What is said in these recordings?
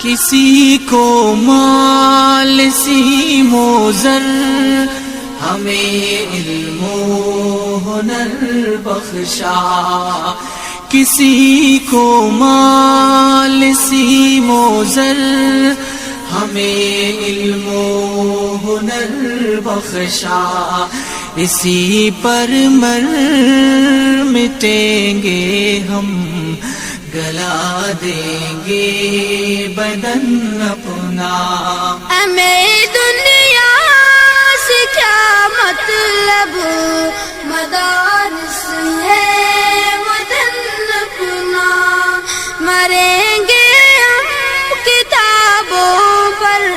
کسی کو مال سیم و زر، ہمیں علم و ہنر بخشا. کسی کو مال سیم و زر، ہمیں علم و ہنر بخشا. اسی پر مر مٹیں گے ہم، گلا دیں گے بدن اپنا. ہمیں دنیا سے کیا مطلب، مدارس ہے وطن اپنا. مریں گے ہم کتابوں پر،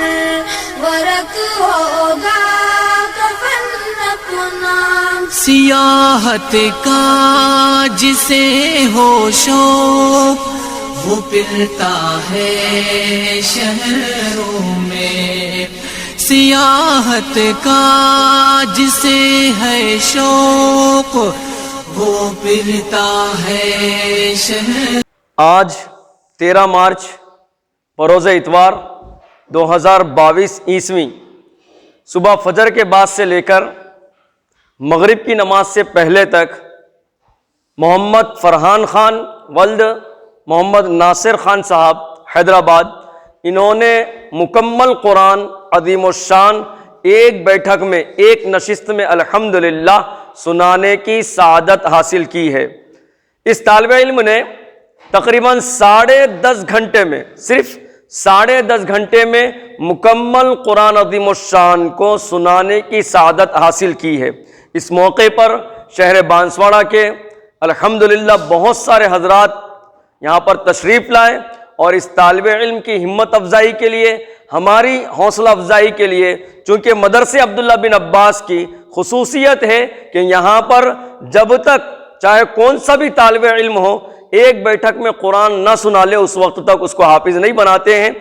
ورق ہوگا کفن اپنا. سیاحت کا جسے ہو شوق، وہ پھرتا ہے شہروں میں. سیاحت کا جسے ہے شوق، وہ پھرتا ہے شہر. آج 13 مارچ بروز اتوار 2022 عیسوی، صبح فجر کے بعد سے لے کر مغرب کی نماز سے پہلے تک محمد فرحان خان ولد محمد ناصر خان صاحب حیدرآباد، انہوں نے مکمل قرآن عظیم الشان ایک بیٹھک میں، ایک نشست میں الحمدللہ سنانے کی سعادت حاصل کی ہے. اس طالب علم نے تقریباً 10.5 گھنٹے میں، صرف 10.5 گھنٹے میں مکمل قرآن عظیم الشان کو سنانے کی سعادت حاصل کی ہے. اس موقع پر شہر بانسواڑہ کے الحمدللہ بہت سارے حضرات یہاں پر تشریف لائے، اور اس طالب علم کی ہمت افزائی کے لیے، ہماری حوصلہ افزائی کے لیے، چونکہ مدرسے عبداللہ بن عباس کی خصوصیت ہے کہ یہاں پر جب تک چاہے کون سا بھی طالب علم ہو، ایک بیٹھک میں قرآن نہ سنا لے اس وقت تک اس کو حافظ نہیں بناتے ہیں.